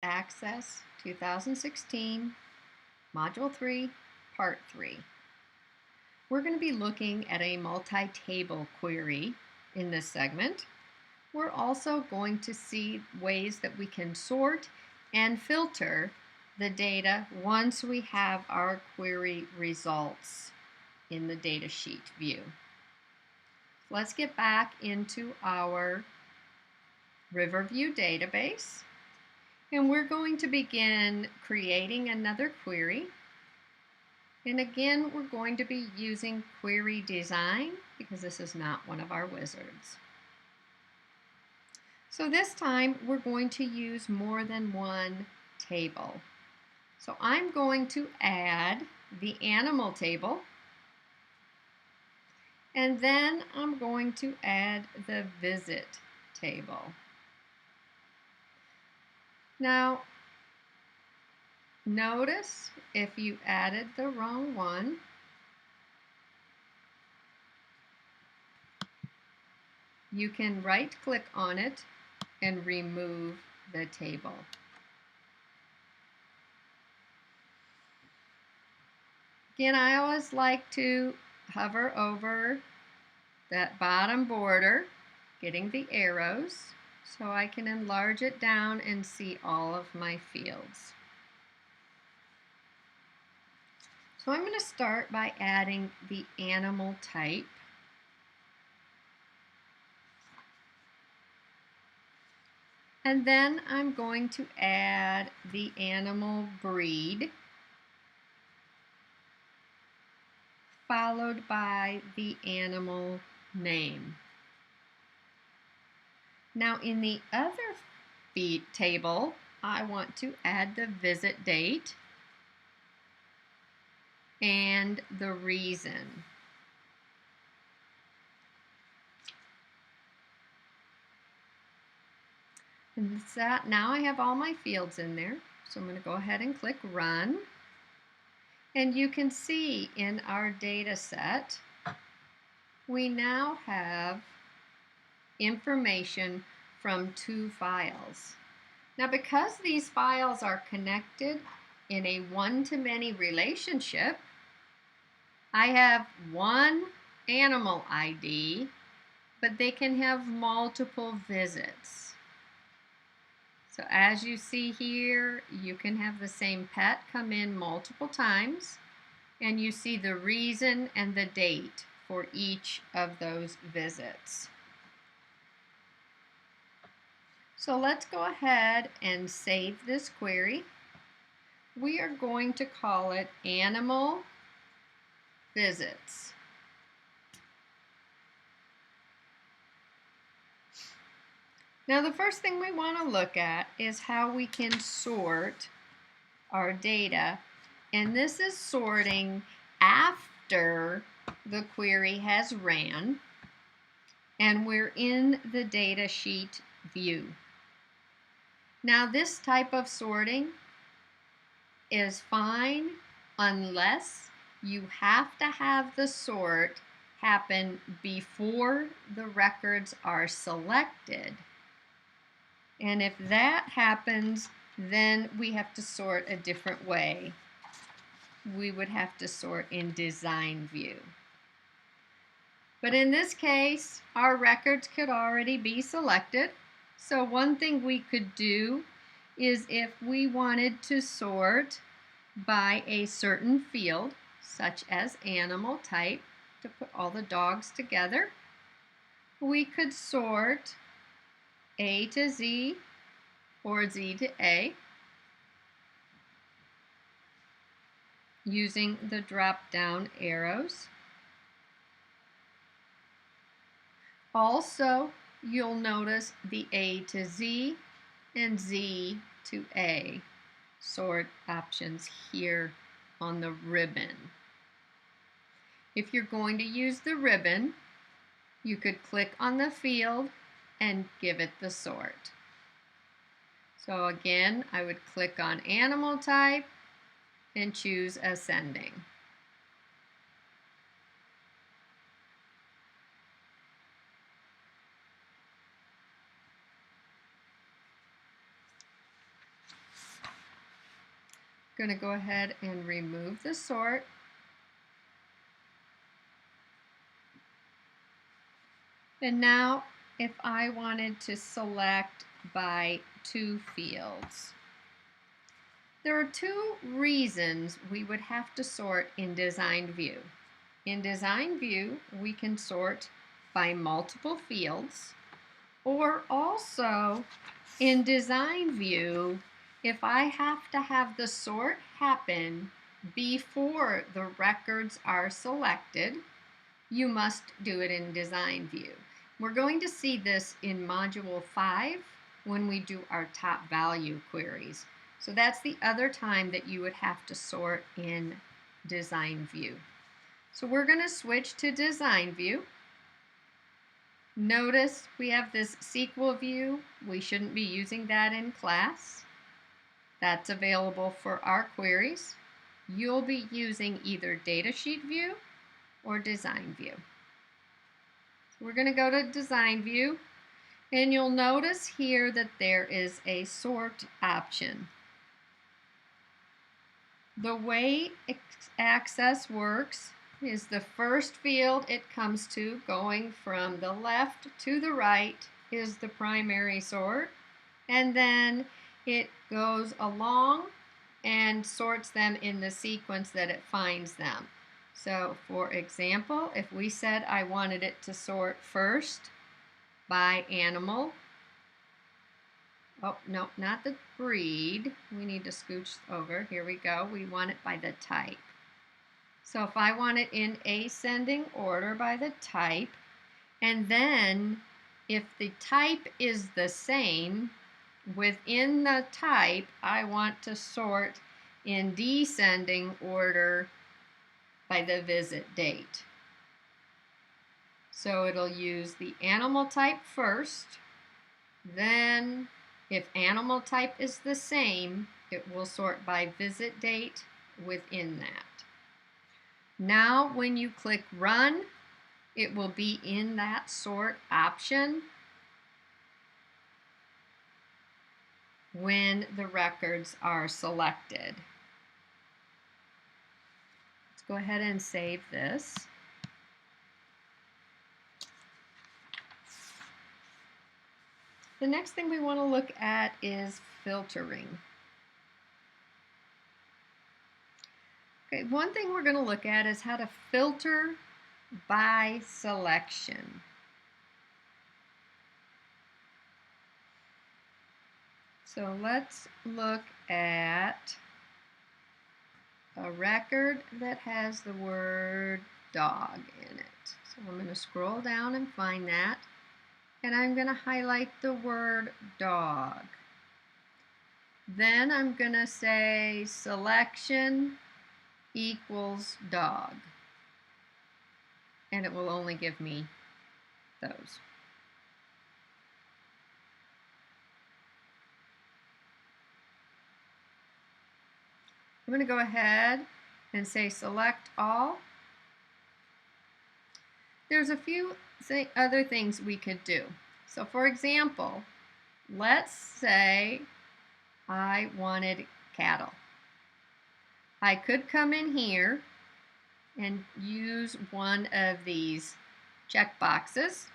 Access 2016, Module 3, Part 3. We're going to be looking at a multi-table query in this segment. We're also going to see ways that we can sort and filter the data once we have our query results in the data sheet view. Let's get back into our Riverview database, and we're going to begin creating another query. And again, we're going to be using query design because this is not one of our wizards. So this time we're going to use more than one table. So I'm going to add the animal table, and then I'm going to add the visit table. Now, notice if you added the wrong one, you can right-click on it and remove the table. Again, I always like to hover over that bottom border, getting the arrows, so I can enlarge it down and see all of my fields. So I'm going to start by adding the animal type. And then I'm going to add the animal breed, followed by the animal name. Now in the other feed table, I want to add the visit date and the reason. And that, now I have all my fields in there, so I'm going to go ahead and click Run. And you can see in our data set, we now have information from two files. Now because these files are connected in a one-to-many relationship, I have one animal ID, but they can have multiple visits. So as you see here, you can have the same pet come in multiple times, and you see the reason and the date for each of those visits. So let's go ahead and save this query. We are going to call it Animal Visits. Now the first thing we want to look at is how we can sort our data, and this is sorting after the query has ran and we're in the data sheet view. Now this type of sorting is fine unless you have to have the sort happen before the records are selected. And if that happens, then we have to sort a different way. We would have to sort in design view. But in this case, our records could already be selected. So one thing we could do is if we wanted to sort by a certain field, such as animal type, to put all the dogs together, we could sort A to Z or Z to A using the drop-down arrows. Also, you'll notice the A to Z and Z to A sort options here on the ribbon. If you're going to use the ribbon, you could click on the field and give it the sort. So again, I would click on animal type and choose ascending. going to go ahead and remove the sort. And now if I wanted to select by two fields, there are two reasons we would have to sort in Design View. In Design View, we can sort by multiple fields, or also in Design View, if I have to have the sort happen before the records are selected, you must do it in Design View. We're going to see this in Module 5 when we do our top value queries. So that's the other time that you would have to sort in Design View. So we're going to switch to Design View. Notice we have this SQL view. We shouldn't be using that in class. That's available for our queries. You'll be using either Datasheet View or Design View. So we're going to go to Design View, and you'll notice here that there is a sort option. The way Access works is the first field it comes to, going from the left to the right, is the primary sort, and then it goes along and sorts them in the sequence that it finds them. So for example, if we said I wanted it to sort first by animal, oh no, not the breed, we need to scooch over, here we go, we want it by the type. So if I want it in ascending order by the type, and then if the type is the same, within the type I want to sort in descending order by the visit date. So it'll use the animal type first, then if animal type is the same, it will sort by visit date within that. Now when you click Run, it will be in that sort option when the records are selected. Let's go ahead and save this. The next thing we want to look at is filtering. Okay, one thing we're going to look at is how to filter by selection. So let's look at a record that has the word dog in it. So I'm going to scroll down and find that, and I'm going to highlight the word dog. Then I'm going to say selection equals dog, and it will only give me those. I'm going to go ahead and say select all. There's a few other things we could do. So for example, let's say I wanted cattle. I could come in here and use one of these checkboxes.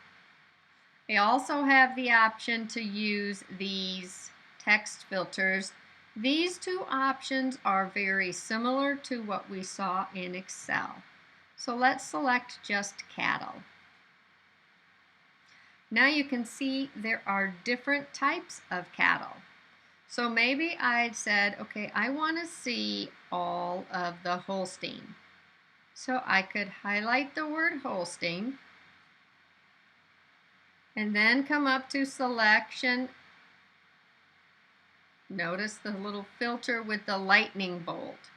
I also have the option to use these text filters. These two options are very similar to what we saw in Excel. So let's select just cattle. Now you can see there are different types of cattle. So maybe I'd said, okay, I want to see all of the Holstein. So I could highlight the word Holstein and then come up to selection. Notice the little filter with the lightning bolt,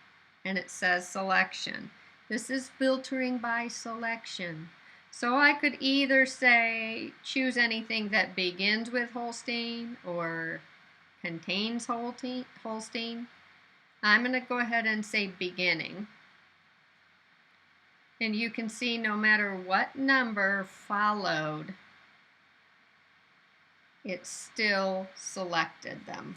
and it says selection. This is filtering by selection. So I could either say choose anything that begins with Holstein or contains Holstein. I'm going to go ahead and say beginning. And you can see no matter what number followed, it still selected them.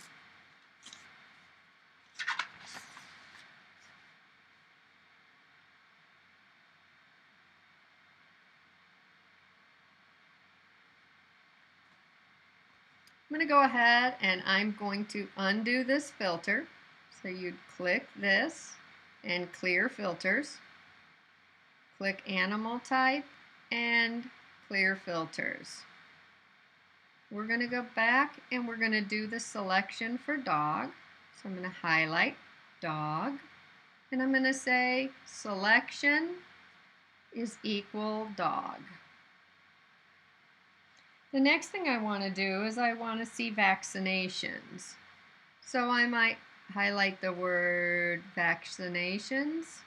going to go ahead and I'm going to undo this filter. So you'd click this and clear filters. Click animal type and clear filters. We're going to go back and we're going to do the selection for dog. So I'm going to highlight dog and I'm going to say selection is equal dog. The next thing I want to do is I want to see vaccinations. So I might highlight the word vaccinations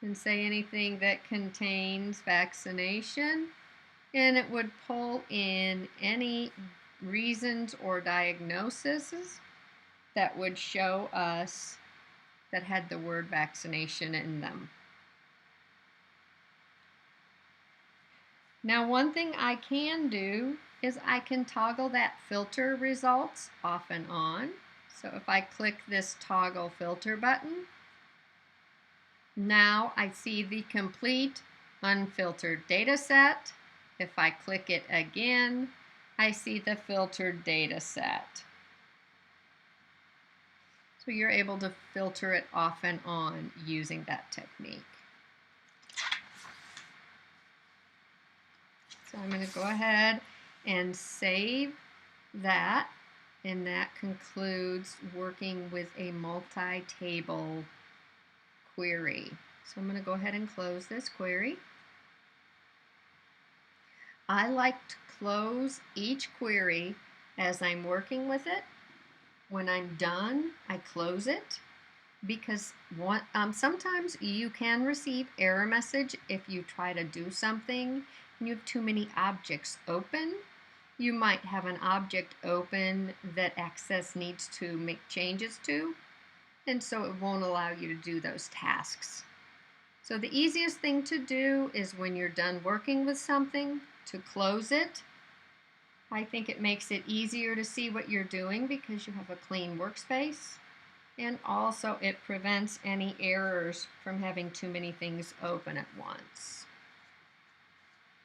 and say anything that contains vaccination, and it would pull in any reasons or diagnoses that would show us that had the word vaccination in them. Now, one thing I can do is I can toggle that filter results off and on. So if I click this toggle filter button, now I see the complete unfiltered data set. If I click it again, I see the filtered data set. So you're able to filter it off and on using that technique. So I'm going to go ahead and save that, and that concludes working with a multi-table query. So I'm going to go ahead and close this query. I like to close each query as I'm working with it. When I'm done, I close it because sometimes you can receive error message if you try to do something and you have too many objects open. You might have an object open that Access needs to make changes to, and so it won't allow you to do those tasks. So the easiest thing to do is when you're done working with something to close it. I think it makes it easier to see what you're doing because you have a clean workspace, and also it prevents any errors from having too many things open at once.